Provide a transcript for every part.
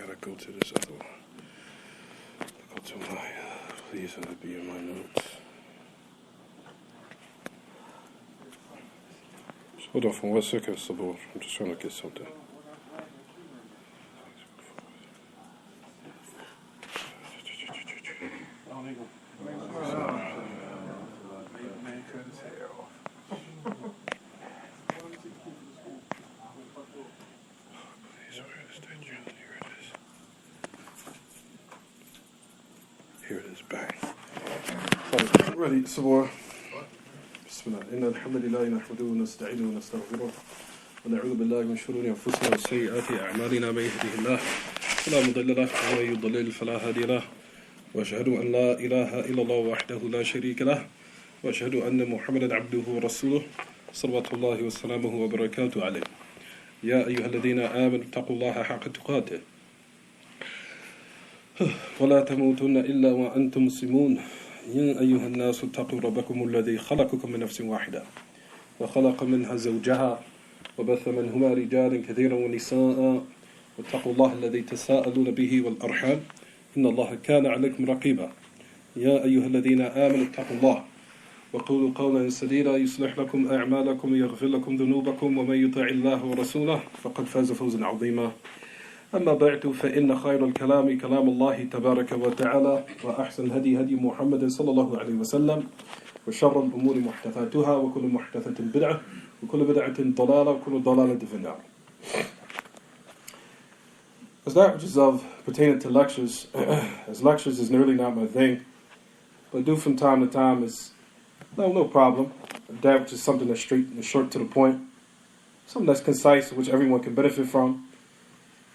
gotta go to this other one. Go to my, please let it be in my notes. Just hold on for 1 second, Sabor. I'm just trying to get something. Here it is, bang. Ready, Sabor. Bismillah. Inna alhamdulillahi nahmaduhu wa nasta'inuhu wa nastaghfiruh. Wa na'udhu billahi min shururi anfusina wa sayyiati a'malina man yahdihillah fala mudilla lahu wa man yudlil fala hadiya lahu. Wa ashhadu an la ilaha illallah wahdahu la sharika lahu. Wa ashhadu anna Muhammadan abduhu wa rasuluh. Salawatullahi wa salamuhu wa barakatuh alayhi. Ya ayyuhalladhina amanu taqullaha haqqa tuqatih. ولا تموتن إلا وأنتم مسلمون يا أيها الناس اتقوا ربكم الذي خلقكم من نفس واحدة وخلق منها زوجها وبث منهما رجالا كثيرا ونساء واتقوا الله الذي تساءلون به والأرحام إن الله كان عليكم رقيبا يا أيها الذين آمنوا اتقوا الله وقولوا قولا سديدا يصلح لكم أعمالكم ويغفر لكم ذنوبكم ومن يطع الله ورسوله فقد فاز فوزا عظيما أما بعد فإن خير الكلام كلام الله تبارك وتعالى وأحسن الهدي هدي محمد صلى الله عليه وسلم وشر الأمور محدثاتها وكل محدثة بدعة وكل بدعة ضلالة وكل ضلالة في النار. As that which is of pertaining to lectures, as lectures is nearly not my thing, but do from time to time is no problem. That which is something that's straight and short to the point, something that's concise, which everyone can benefit from.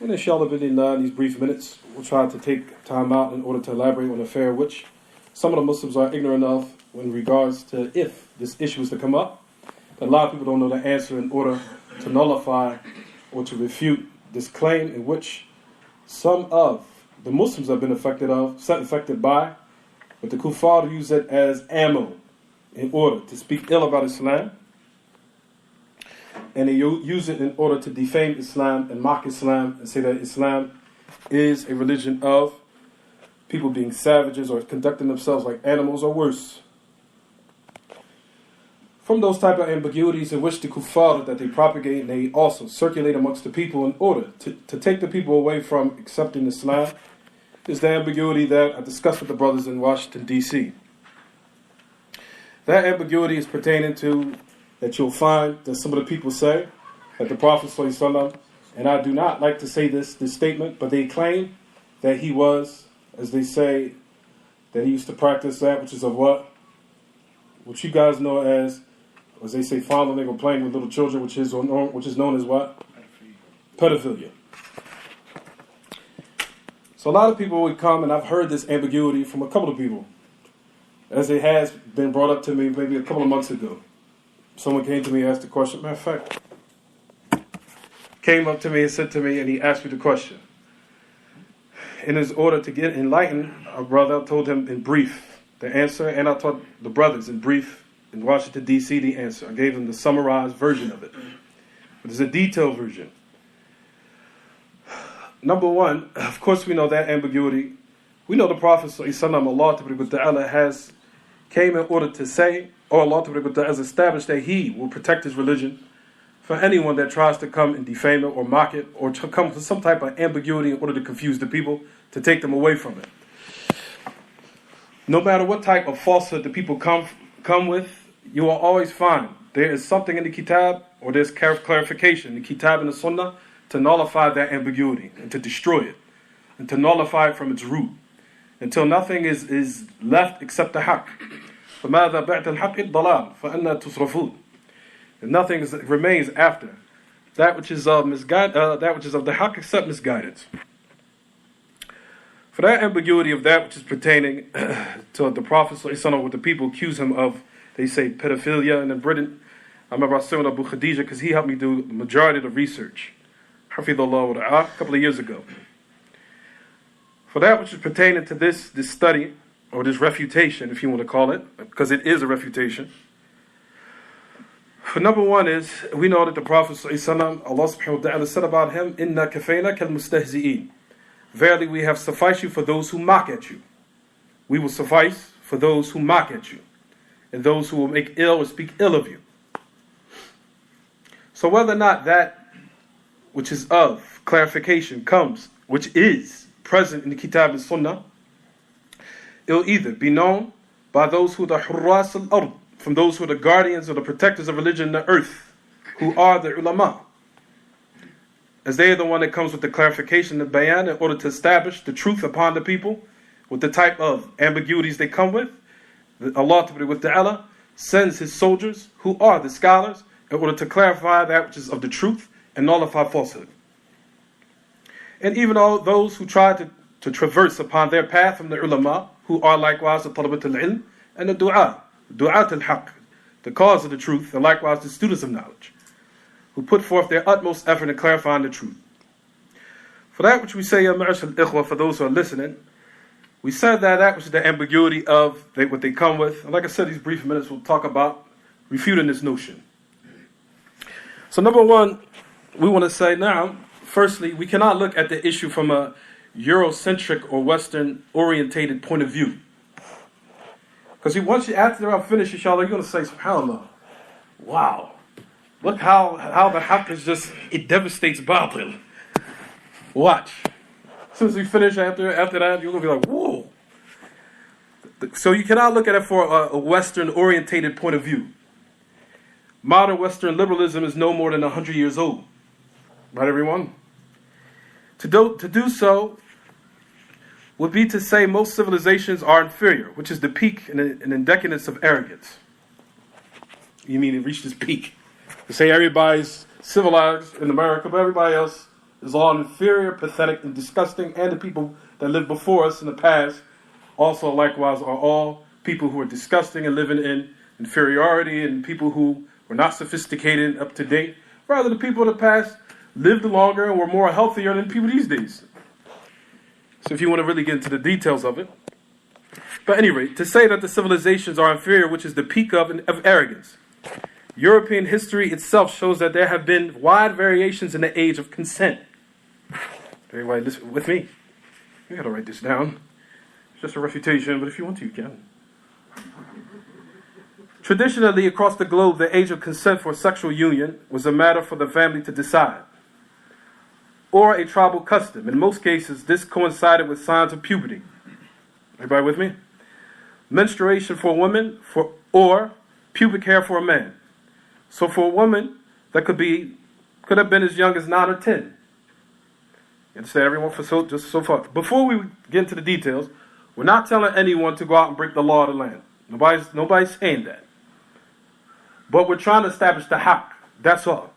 And inshallah, in these brief minutes, we'll try to take time out in order to elaborate on an affair which some of the Muslims are ignorant of in regards to if this issue is to come up. But a lot of people don't know the answer in order to nullify or to refute this claim in which some of the Muslims have been affected by, but the kuffar use it as ammo in order to speak ill about Islam. And they use it in order to defame Islam and mock Islam and say that Islam is a religion of people being savages or conducting themselves like animals or worse. From those type of ambiguities in which the kuffar that they propagate and they also circulate amongst the people in order to take the people away from accepting Islam is the ambiguity that I discussed with the brothers in Washington, D.C. That ambiguity is pertaining to that you'll find that some of the people say that the Prophet ﷺ, and I do not like to say this statement, but they claim that he was, as they say, that he used to practice that which is of what you guys know as they say, fondling or playing with little children, which is known as what? Pedophilia. So a lot of people would come, and I've heard this ambiguity from a couple of people, as it has been brought up to me maybe a couple of months ago. Someone came to me and asked the question. Matter of fact, came up to me and said to me, and he asked me the question. In his order to get enlightened, a brother told him in brief the answer, and I taught the brothers in brief in Washington, D.C. the answer. I gave them the summarized version of it. But there's a detailed version. Number one, of course we know that ambiguity. We know the Prophet ﷺ has came in order to say, or Allah has established that He will protect His religion for anyone that tries to come and defame it or mock it or to come with some type of ambiguity in order to confuse the people, to take them away from it. No matter what type of falsehood the people come with, you will always find there is something in the Kitab or there's clarification in the Kitab and the Sunnah to nullify that ambiguity and to destroy it and to nullify it from its root until nothing is left except the haqq. فَمَاذَا بَعْدَ الْحَقِّ الضَّلَالِ فَأَنَّا تُصْرَفُونَ. And nothing remains after that which is of the haqq except misguidance. For that ambiguity of that which is pertaining to the Prophet ﷺ, what the people accuse him of, they say pedophilia. And in Britain, I remember I was sitting with Abu Khadija because he helped me do the majority of the research. Hafidhullah a couple of years ago. For that which is pertaining to this study, or this refutation, if you want to call it, because it is a refutation. For number one is, we know that the Prophet ﷺ, Allah subhanahu wa ta'ala said about him, إِنَّا كَفَيْنَا كَالْمُسْتَهْزِئِينَ. Verily we have sufficed you for those who mock at you. We will suffice for those who mock at you, and those who will make ill or speak ill of you. So whether or not that which is of clarification comes, which is present in the Kitab and Sunnah, it will either be known by those who are the Hurras al-Ard, from those who are the guardians or the protectors of religion in the earth, who are the ulama, as they are the one that comes with the clarification of bayan in order to establish the truth upon the people with the type of ambiguities they come with. Allah Ta'ala sends His soldiers, who are the scholars, in order to clarify that which is of the truth and nullify falsehood. And even all those who try to traverse upon their path from the ulama, who are likewise the talabat al-ilm and the du'at al-haq, the cause of the truth, and likewise the students of knowledge, who put forth their utmost effort in clarifying the truth. For that which we say, ya ma'ashar al-ikhwa, for those who are listening, we said that which is the ambiguity of what they come with. And like I said, these brief minutes will talk about refuting this notion. So number one, we want to say now, firstly, we cannot look at the issue from a Eurocentric or Western-orientated point of view. Because after I'm finished, inshallah, you're going to say, subhanAllah, wow, look how the haqq is just, it devastates batil. Watch. As soon as we finish after that, you're going to be like, whoa. So you cannot look at it for a Western-orientated point of view. Modern Western liberalism is no more than 100 years old. Right, everyone? To do so would be to say most civilizations are inferior, which is the peak and decadence of arrogance. You mean it reached its peak? To say everybody's civilized in America, but everybody else is all inferior, pathetic, and disgusting, and the people that lived before us in the past also likewise are all people who are disgusting and living in inferiority, and people who were not sophisticated and up to date. Rather, the people of the past lived longer and were more healthier than people these days. So if you want to really get into the details of it. But anyway, to say that the civilizations are inferior, which is the peak of arrogance. European history itself shows that there have been wide variations in the age of consent. Everybody listen with me. You got to write this down. It's just a refutation, but if you want to, you can. Traditionally, across the globe, the age of consent for sexual union was a matter for the family to decide, or a tribal custom. In most cases, this coincided with signs of puberty. Everybody with me? Menstruation for a woman, or pubic hair for a man. So for a woman, that could have been as young as 9 or 10. You understand, everyone? Just so far. Before we get into the details, we're not telling anyone to go out and break the law of the land. Nobody's saying that. But we're trying to establish the haqq. That's all.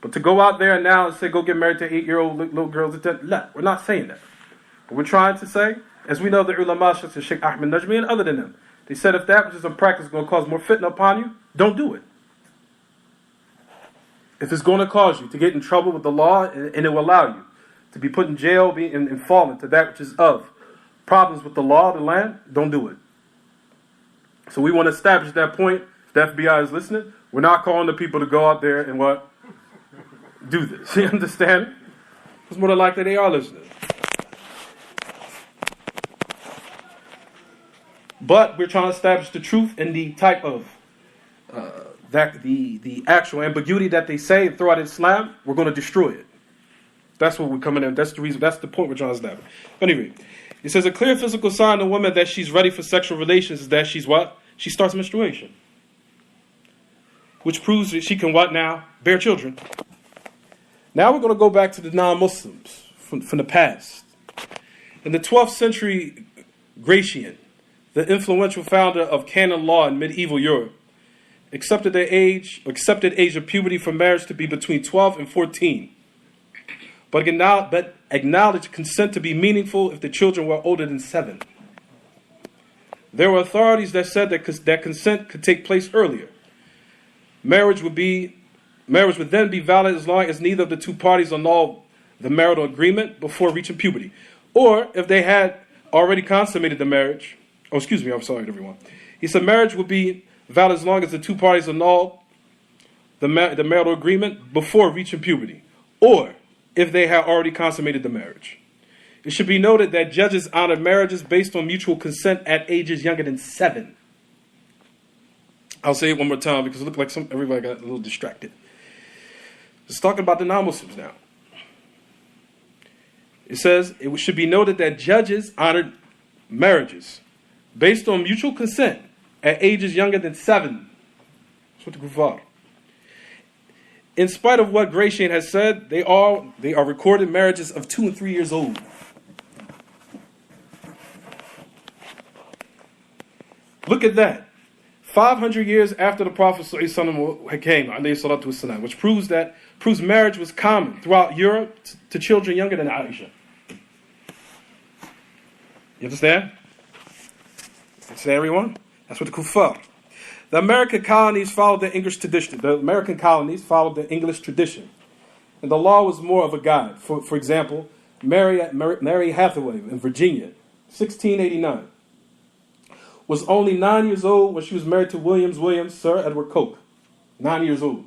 But to go out there now and say, go get married to 8-year-old little girls, we're not saying that. But we're trying to say, as we know the ulama, such as Sheikh Ahmed Najmi and other than them, they said if that which is a practice is going to cause more fitna upon you, don't do it. If it's going to cause you to get in trouble with the law and it will allow you to be put in jail and fall into that which is of problems with the law of the land, don't do it. So we want to establish that point. If the FBI is listening, we're not calling the people to go out there and what? Do this. You understand? It's more than likely they are listening. But we're trying to establish the truth and the type of the actual ambiguity that they say and throw out Islam. We're going to destroy it. That's what we're coming in. That's the reason. That's the point we're trying to establish. Anyway, it says a clear physical sign in a woman that she's ready for sexual relations is that she's what? She starts menstruation, which proves that she can what now? Bear children. Now we're going to go back to the non-Muslims from the past. In the 12th century, Gratian, the influential founder of canon law in medieval Europe, accepted age of puberty for marriage to be between 12 and 14, but acknowledged consent to be meaningful if the children were older than 7. There were authorities that said that consent could take place earlier. Marriage would then be valid as long as neither of the two parties annulled the marital agreement before reaching puberty, or if they had already consummated the marriage. Oh, excuse me, I'm sorry, everyone. He said marriage would be valid as long as the two parties annulled the marital agreement before reaching puberty, or if they had already consummated the marriage. It should be noted that judges honor marriages based on mutual consent at ages younger than 7. I'll say it one more time because it looked like everybody got a little distracted. It's talking about the non-Muslims now. It says it should be noted that judges honor marriages based on mutual consent at ages younger than 7. That's what the kuffar. In spite of what Gratian has said, they are recorded marriages of 2 and 3 years old. Look at that. 500 years after the Prophet ﷺ came, والسلام, which proves marriage was common throughout Europe to children younger than Aisha. You understand? Understand, everyone? That's what the kuffar. The American colonies followed the English tradition. And the law was more of a guide. For example, Mary Hathaway in Virginia, 1689, was only 9 years old when she was married to Sir Edward Coke. 9 years old.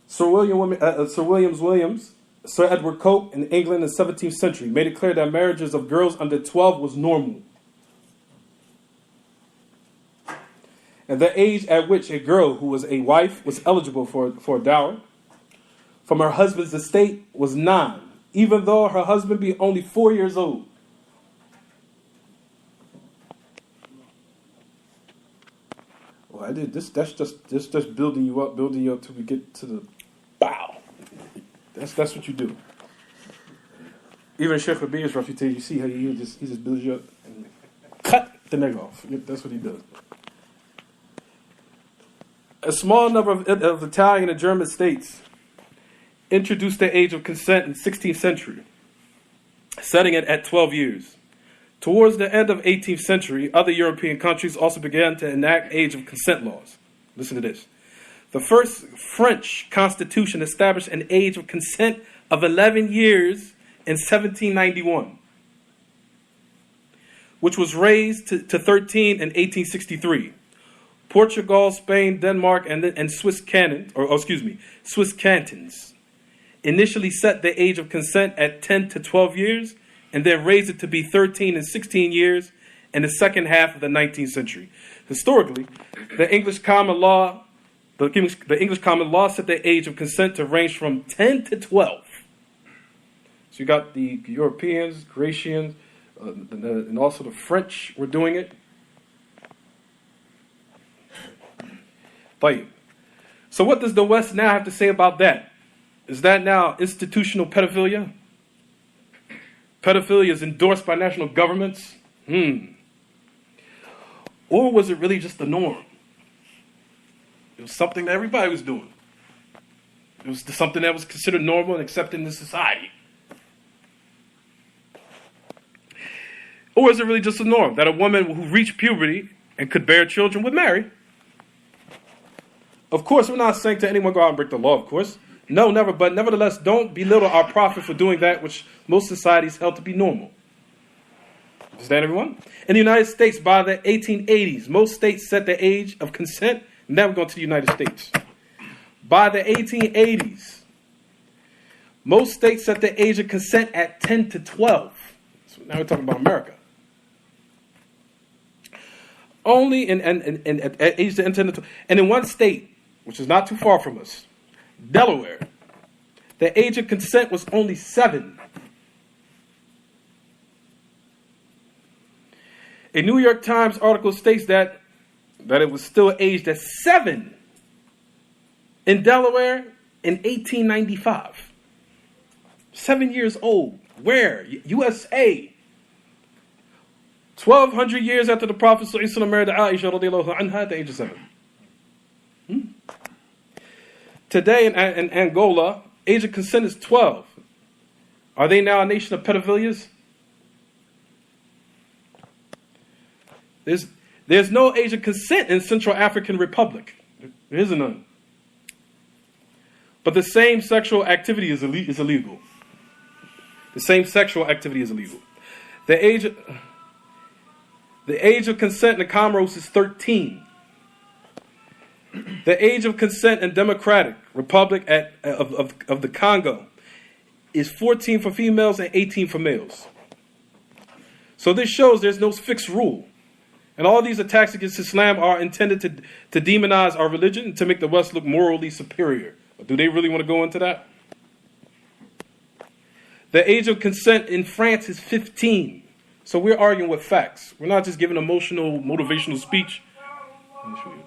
Sir Edward Coke in England in the 17th century made it clear that marriages of girls under 12 was normal. And the age at which a girl who was a wife was eligible for a dower from her husband's estate was 9, even though her husband be only 4 years old. Well, I did this. That's just building you up till we get to the bow. That's what you do. Even Sheikh Rabir's refutation, you see how he just builds you up and cut the nigga off. That's what he does. A small number of Italian and German states introduced the age of consent in the 16th century, setting it at 12 years. Towards the end of the 18th century, other European countries also began to enact age of consent laws. Listen to this. The first French constitution established an age of consent of 11 years in 1791, which was raised to 13 in 1863. Portugal, Spain, Denmark, and Swiss cantons initially set the age of consent at 10 to 12 years and then raised it to be 13 and 16 years in the second half of the 19th century. Historically, the English common law set the age of consent to range from 10 to 12. So you got the Europeans, Grecians, and also the French were doing it. So what does the West now have to say about that? Is that now institutional pedophilia? Pedophilia is endorsed by national governments? Or was it really just the norm? It was something that everybody was doing. It was something that was considered normal and accepted in the society. Or is it really just a norm that a woman who reached puberty and could bear children would marry? Of course, we're not saying to anyone go out and break the law, of course. No, never. But nevertheless, don't belittle our prophet for doing that which most societies held to be normal. Understand, everyone? In the United States, by the 1880s, most states set the age of consent. Now we're going to the United States. By the 1880s, most states set the age of consent at 10 to 12. So now we're talking about America. Only at age 10 to 12. And in one state, which is not too far from us, Delaware, the age of consent was only 7. A New York Times article states that it was still aged at 7 in Delaware in 1895. 7 years old. Where? USA. 1,200 years after the Prophet ﷺ married Aisha radiallahu anha at the age of 7. Today in Angola, age of consent is 12. Are they now a nation of pedophilias? There's no age of consent in Central African Republic. There isn't none. But the same sexual activity is illegal. The same sexual activity is illegal. The age of consent in the Comoros is 13. The age of consent in Democratic Republic of the Congo is 14 for females and 18 for males. So this shows there's no fixed rule. And all these attacks against Islam are intended to demonize our religion and to make the West look morally superior. But do they really want to go into that? The age of consent in France is 15. So we're arguing with facts. We're not just giving emotional, motivational speech. Let me show you.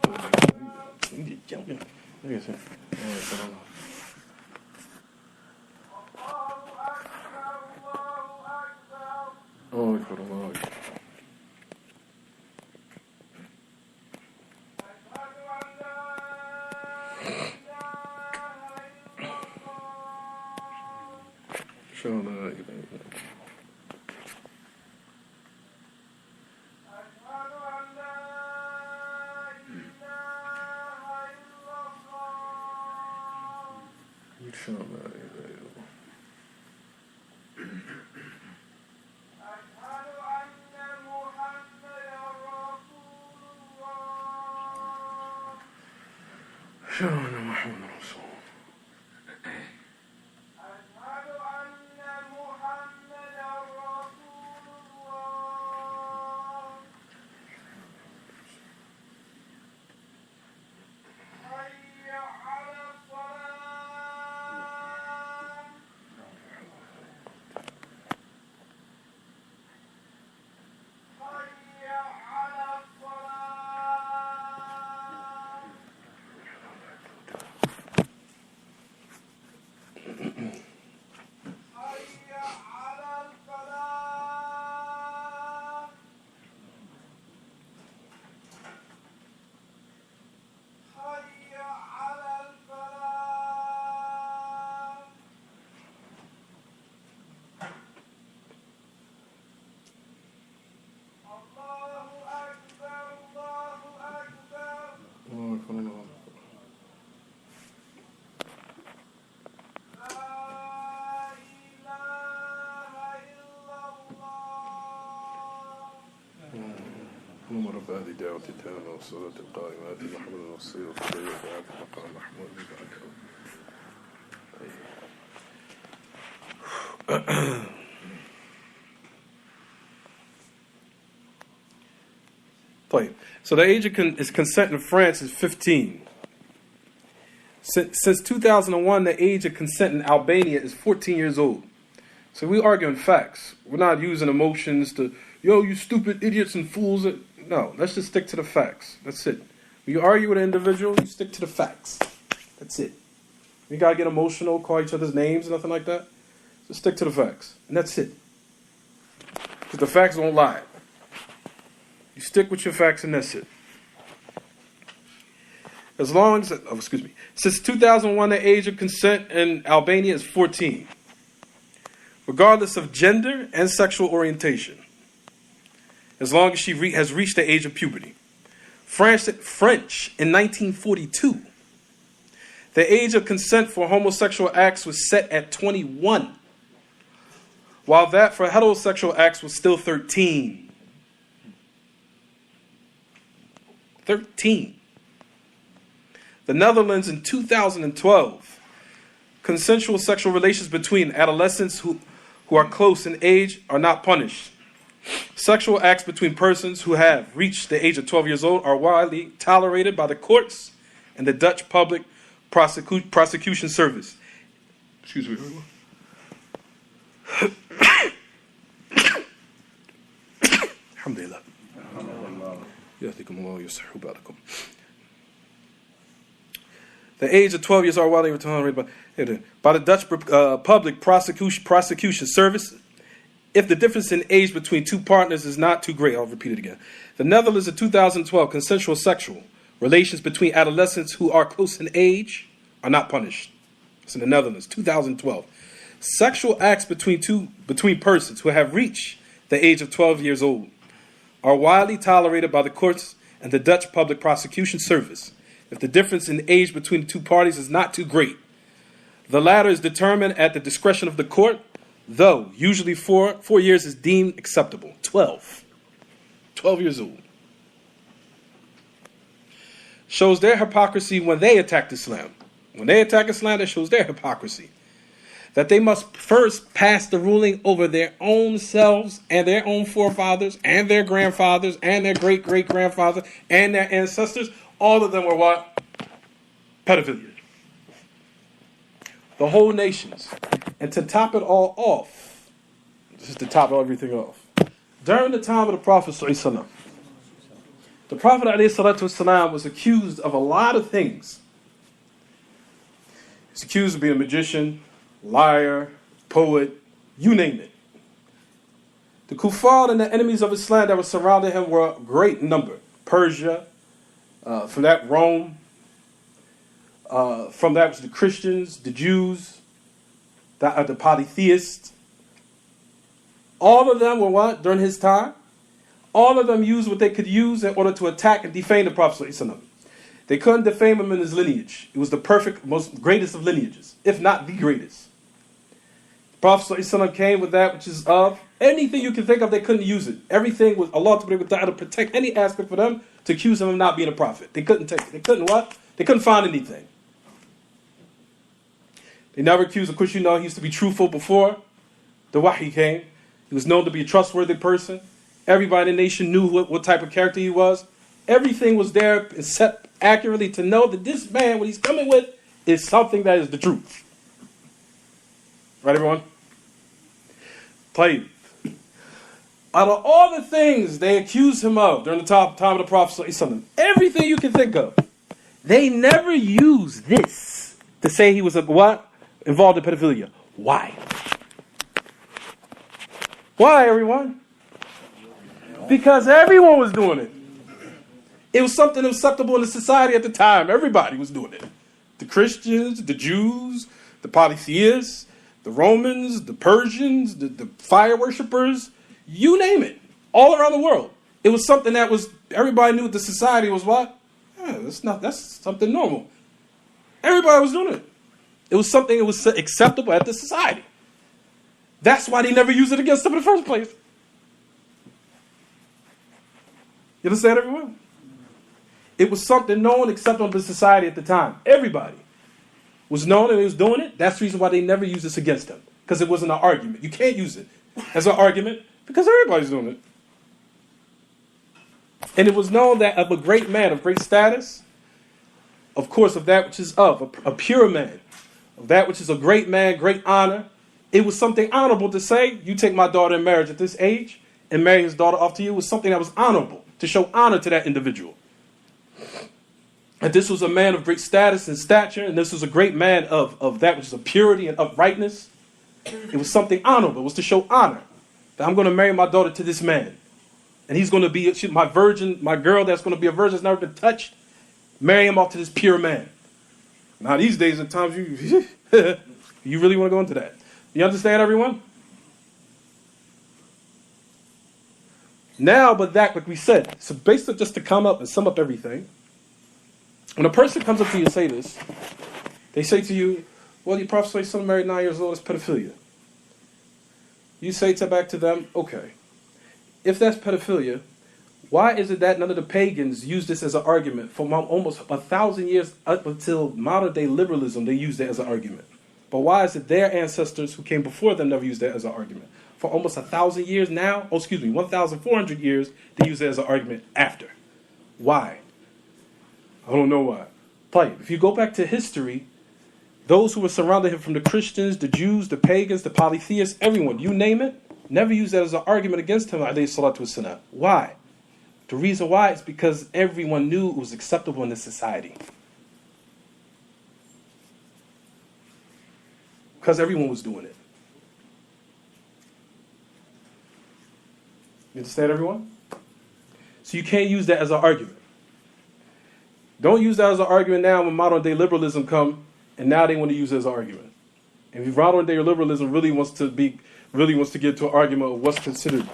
رب هذه دعوة التامة والصلاة القائمة آت محمد الوصية والفضيلة وبعث مقام محمود طيب. So the age of consent in France is 15. Since 2001, the age of consent in Albania is 14 years old. So we're arguing facts. We're not using emotions to, yo, you stupid idiots and fools. No, let's just stick to the facts. That's it. When you argue with an individual, you stick to the facts. That's it. You gotta get emotional, call each other's names, nothing like that. Just stick to the facts. And that's it. Because the facts don't lie. You stick with your facts and that's it. As long as, since 2001, the age of consent in Albania is 14. Regardless of gender and sexual orientation. As long as she has reached the age of puberty. French in 1942. The age of consent for homosexual acts was set at 21. While that for heterosexual acts was still 13. 13. The Netherlands in 2012. Consensual sexual relations between adolescents who are close in age are not punished. Sexual acts between persons who have reached the age of 12 years old are widely tolerated by the courts and the Dutch Public Prosecution Service. Excuse me. Alhamdulillah. The age of 12 years are widely tolerated by the Dutch Public Prosecution Service. If the difference in age between two partners is not too great, I'll repeat it again. The Netherlands in 2012, consensual sexual relations between adolescents who are close in age are not punished. It's in the Netherlands, 2012. Sexual acts between persons who have reached the age of 12 years old are widely tolerated by the courts and the Dutch Public Prosecution Service. If the difference in age between the two parties is not too great, the latter is determined at the discretion of the court, though usually 4 years is deemed acceptable. 12 years old. Shows their hypocrisy when they attacked Islam. When they attack Islam, that shows their hypocrisy. that they must first pass the ruling over their own selves and their own forefathers and their grandfathers and their great-great-grandfathers and their ancestors. All of them were what? Pedophilia. The whole nations. And to top it all off, this is to top everything off, during the time of the Prophet ﷺ, the Prophet ﷺ was accused of a lot of things. He's accused of being a magician, liar, poet, you name it. The kuffar and the enemies of Islam that were surrounding him were a great number. Persia, from that Rome, from that was the Christians, the Jews, the polytheists. All of them were what? During his time? All of them used what they could use in order to attack and defame the Prophet ﷺ. They couldn't defame him in his lineage. It was the perfect, most greatest of lineages, if not the greatest. The Prophet ﷺ came with that which is of anything you can think of, they couldn't use it. Everything was Allah to protect any aspect for them to accuse him of not being a prophet. They couldn't take it. They couldn't what? They couldn't find anything. They never accused, of course you know, he used to be truthful before the wahi came. He was known to be a trustworthy person. Everybody in the nation knew what type of character he was. Everything was there and set accurately to know that this man, what he's coming with, is something that is the truth. Right, everyone? Tayyib. Out of all the things they accused him of during the time of the Prophet ﷺ, everything you can think of, they never used this to say he was a what? Involved in pedophilia. Why? Why, everyone? Because everyone was doing it. It was something acceptable in the society at the time. Everybody was doing it. The Christians, the Jews, the polytheists, the Romans, the Persians, the fire worshippers, you name it. All around the world. It was something that was, everybody knew the society was what? Yeah, that's something normal. Everybody was doing it. It was something that was acceptable at the society. That's why they never used it against them in the first place. You understand, everyone? It was something known, acceptable in society at the time. Everybody was known and they was doing it. That's the reason why they never used this against them. Because it wasn't an argument. You can't use it as an argument because everybody's doing it. And it was known that of a great man, of great status, of course, of that which is a pure man, of that which is a great man, great honor, it was something honorable to say, you take my daughter in marriage at this age and marry his daughter off to you, was something that was honorable, to show honor to that individual. And this was a man of great status and stature, and this was a great man of that which is a purity and uprightness. It was something honorable. It was to show honor, that I'm going to marry my daughter to this man. And he's going to be my virgin, my girl that's going to be a virgin that's never been touched, marry him off to this pure man. Now these days at times, you really want to go into that. You understand, everyone? Now, but that, like we said, so basically just to come up and sum up everything, when a person comes up to you and say this, they say to you, well, your Prophet ﷺ married 9 years old, it's pedophilia. You say back to them, okay, if that's pedophilia, why is it that none of the pagans use this as an argument? For almost 1,000 years up until modern day liberalism, they use that as an argument. But why is it their ancestors who came before them never used that as an argument? For almost 1,000 years now, 1,400 years, they use it as an argument after. Why? I don't know why. But if you go back to history, those who were surrounding him from the Christians, the Jews, the pagans, the polytheists, everyone, you name it, never used that as an argument against him, alayhi salatu wasalam. Why? The reason why is because everyone knew it was acceptable in the society. Because everyone was doing it. You understand, everyone? So you can't use that as an argument. Don't use that as an argument now when modern day liberalism come, and now they want to use it as an argument. And if modern day liberalism really wants to get to an argument of what's considered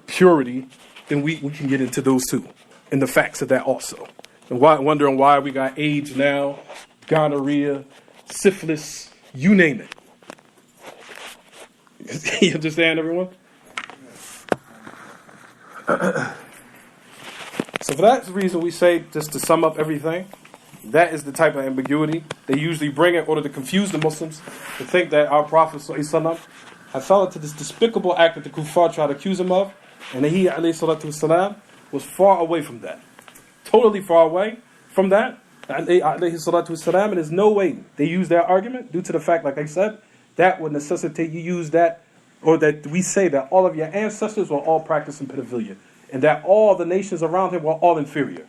purity, then we can get into those too, and the facts of that also. And wondering why we got AIDS now, gonorrhea, syphilis, you name it. You understand, everyone? So for that reason, we say, just to sum up everything, That is the type of ambiguity they usually bring in order to confuse the Muslims, to think that our Prophet ﷺ had fell into this despicable act that the kuffar tried to accuse him of, and that he ﷺ was far away from that. Totally far away from that. And there's no way they use that argument due to the fact, like I said, that would necessitate you use that, or that we say that all of your ancestors were all practicing pedophilia, and that all the nations around him were all inferior.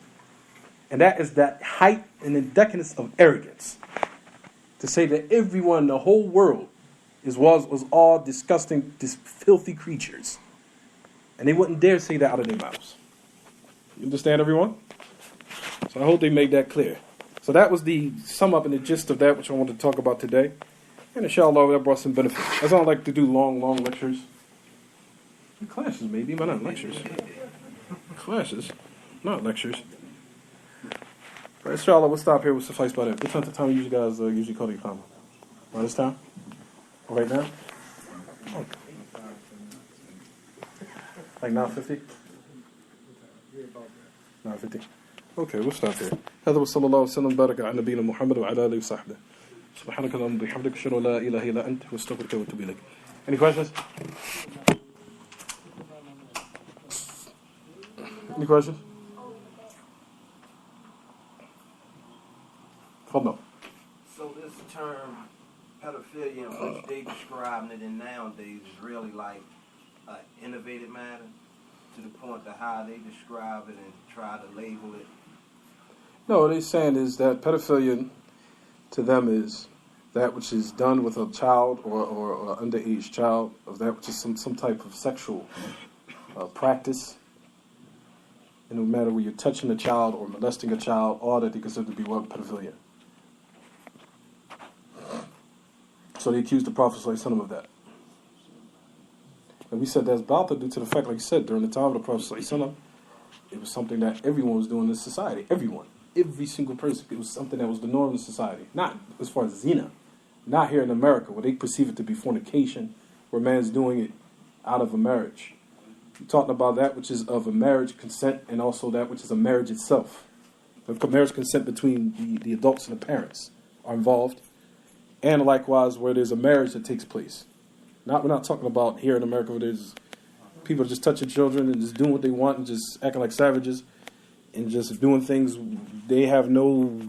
And that is that height and the decadence of arrogance. To say that everyone in the whole world was all disgusting, filthy creatures. And they wouldn't dare say that out of their mouths. You understand, everyone? So I hope they made that clear. So that was the sum up and the gist of that which I wanted to talk about today. And inshallah, that brought some benefits. I don't like to do long lectures. Classes maybe, but not lectures. Classes, not lectures. But inshallah, we'll stop here. We'll suffice by that. What's the time you guys usually call the Iqamah? Right this time? Or right now? Oh. Like 9:50? 9:50. Okay, we'll stop here. هذا وصلى الله وسلم وبارك على نبينا محمد وعلى آله وصحبه. سبحانك اللهم وبحمدك أشهد أن لا إله إلا أنت وأستغفرك وأتوب إليك. Any questions? Any questions? No. So this term pedophilia, which they describing it in nowadays, is really like an innovative matter to the point that how they describe it and try to label it. No, what they're saying is that pedophilia to them is that which is done with a child or an underage child, of that which is some type of sexual practice. And no matter where you're touching a child or molesting a child, all that they consider to be what? Pedophilia. So they accused the Prophet ﷺ of that. And we said that's batil due to the fact, like you said, during the time of the Prophet ﷺ, it was something that everyone was doing in society. Everyone. Every single person. It was something that was the norm in society. Not as far as zina. Not here in America, where they perceive it to be fornication, where man's doing it out of a marriage. We're talking about that which is of a marriage consent, and also that which is a marriage itself. The marriage consent between the adults and the parents are involved. And likewise, where there's a marriage that takes place. We're not talking about here in America where there's people just touching children and just doing what they want and just acting like savages and just doing things. They have no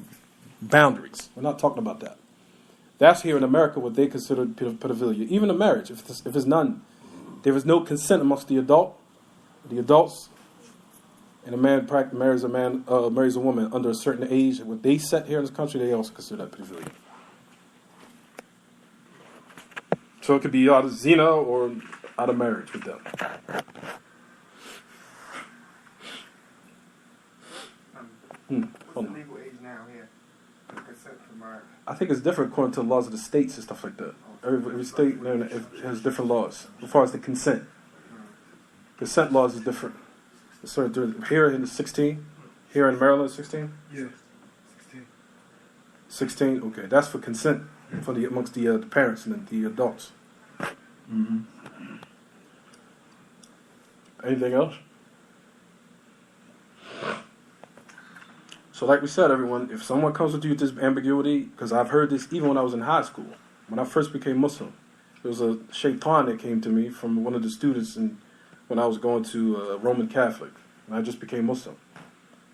boundaries. We're not talking about that. That's here in America what they consider pedophilia. Even a marriage, if there's none, there is no consent amongst the adults, and a man marries a woman under a certain age. What they set here in this country, they also consider that pedophilia. So it could be out of zina or out of marriage with them. What's the legal age now here? Consent for marriage. I think it's different according to the laws of the states and stuff like that. Every state has different laws as far as the consent. Consent laws is different. Here in the 16. Here in Maryland, 16. Yeah, 16. 16. Okay, that's for consent amongst the parents and the adults. Mm-hmm. Anything else? So like we said, everyone, if someone comes with you with this ambiguity, because I've heard this even when I was in high school, when I first became Muslim, there was a shaitan that came to me from one of the students when I was going to Roman Catholic, and I just became Muslim.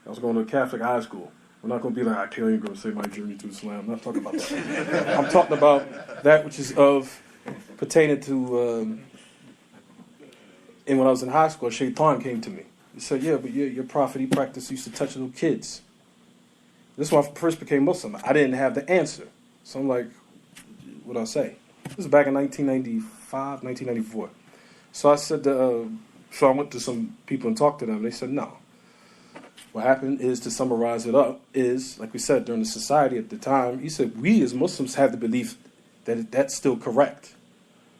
I was going to a Catholic high school. We're not going to be like, I can't even go say my journey to Islam. I'm not talking about that. I'm talking about that which is pertaining to, and when I was in high school, a shaitan came to me. He said, yeah, but your prophet, he used to touch little kids. This is when I first became Muslim. I didn't have the answer. So I'm like, what do I say? This was back in 1995, 1994. So I said, so I went to some people and talked to them. They said, no. What happened is, to summarize it up, is, like we said, during the society at the time, he said, we as Muslims have the belief that that's still correct.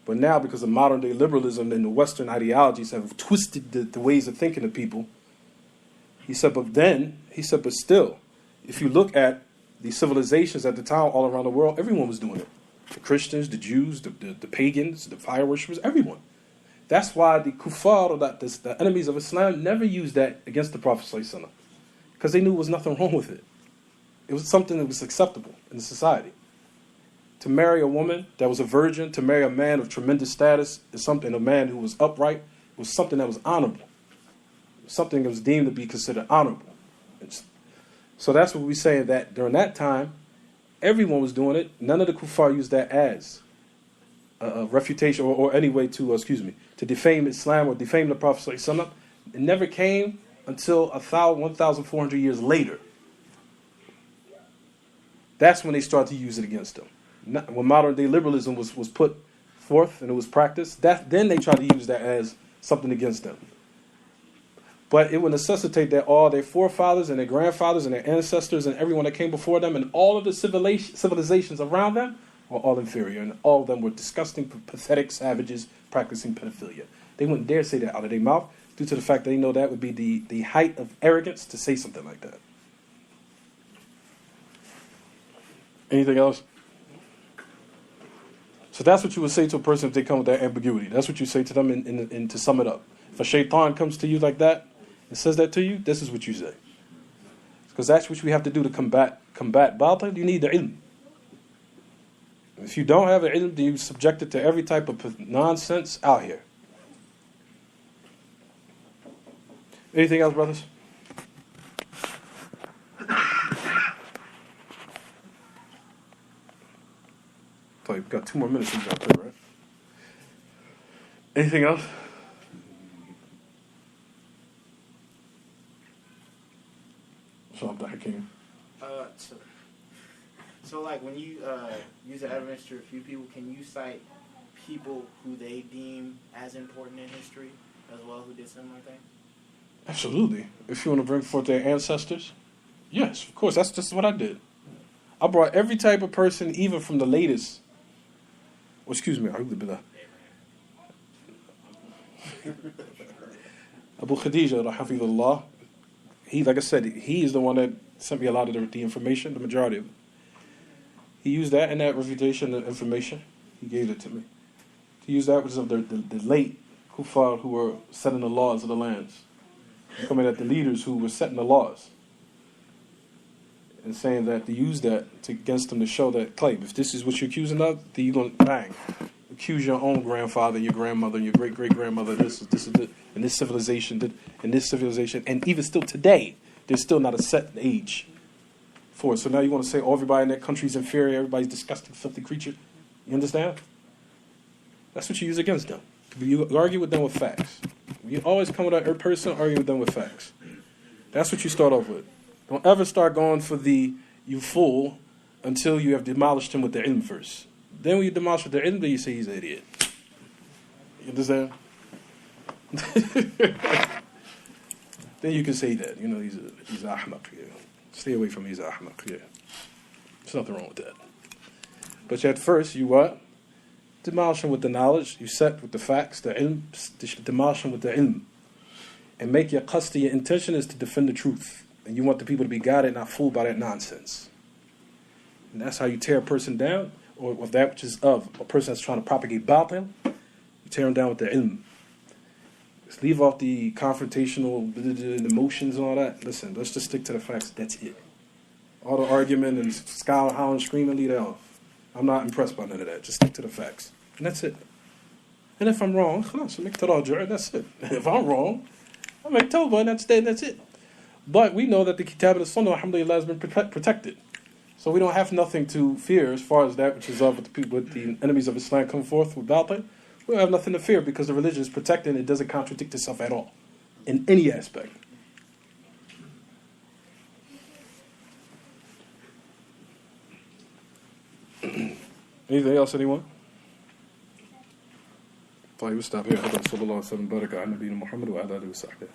But now, because of modern day liberalism and the Western ideologies have twisted the ways of thinking of people, he said, but still, if you look at the civilizations at the time all around the world, everyone was doing it. The Christians, the Jews, the pagans, the fire worshippers, everyone. That's why the kuffar, or the enemies of Islam, never used that against the Prophet ﷺ, because they knew there was nothing wrong with it. It was something that was acceptable in the society. To marry a woman that was a virgin, to marry a man of tremendous status, is something, a man who was upright, was something that was honorable. Something that was deemed to be considered honorable. So that's what we say, that during that time, everyone was doing it. None of the kuffar used that as a refutation or any way to, to defame Islam or defame the Prophet ﷺ. It never came until 1,400 years later. That's when they started to use it against them. When modern day liberalism was put forth and it was practiced, then they tried to use that as something against them. But it would necessitate that all their forefathers and their grandfathers and their ancestors and everyone that came before them and all of the civilizations around them were all inferior, and all of them were disgusting, pathetic savages practicing pedophilia. They wouldn't dare say that out of their mouth due to the fact that they know that would be the height of arrogance to say something like that. Anything else? So that's what you would say to a person if they come with that ambiguity. That's what you say to them, and to sum it up. If a shaitan comes to you like that and says that to you, this is what you say. Because that's what we have to do to combat batil. You need the ilm. If you don't have the ilm, then you're subjected to every type of nonsense out here. Anything else, brothers? So you've got 2 more minutes out there, right? Anything else? So I'm Hakeem. So like when you use the evidence to refute people, can you cite people who they deem as important in history as well who did similar things? Absolutely. If you want to bring forth their ancestors, yes, of course. That's just what I did. I brought every type of person, even from the latest. Well, excuse me, Abu Khadija, Hafidullah. He, like I said, he is the one that sent me a lot of the information, the majority of it. He used that in that refutation, the information. He gave it to me. He used that, which is of the late kuffar who were setting the laws of the lands. Coming at the leaders who were setting the laws. And saying that to use that against them to show that, claim, if this is what you're accusing of, then you're going to, bang, accuse your own grandfather, your grandmother, and your great-great-grandmother, this is it, in this civilization, and even still today, there's still not a set age for it. So now you want to say, oh, everybody in that country is inferior, everybody's disgusting, filthy creature. You understand? That's what you use against them. You argue with them with facts. You always come with a person, argue with them with facts. That's what you start off with. Don't ever start going for the you fool until you have demolished him with the ilm first. Then when you demolish with the ilm, then you say he's an idiot. You understand? Then you can say that. You know, he's ahmaq. Yeah. Stay away from he's ahmaq. Yeah. There's nothing wrong with that. But at first, you what? Demolish him with the knowledge. You set with the facts, the ilm. Demolish him with the ilm. And make your qasd, your intention is to defend the truth. And you want the people to be guided, not fooled by that nonsense. And that's how you tear a person down, or with that which is of a person that's trying to propagate batil. You tear him down with the ilm. Just leave off the confrontational emotions and all that. Listen, let's just stick to the facts. That's it. All the argument and scholar howling, screaming, leave that off. I'm not impressed by none of that. Just stick to the facts. And that's it. And if I'm wrong, that's it. If I'm wrong, I make tawbah, and that's it. But we know that the Kitab and the Sunnah, alhamdulillah, has been protected. So we don't have nothing to fear as far as that which is of with the enemies of Islam come forth with batil. We don't have nothing to fear because the religion is protected and it doesn't contradict itself at all in any aspect. Anything else, anyone? طيب استعبئ هذا صلى الله عليه وسلم بارك على نبينا محمد وعلى آله وصحبه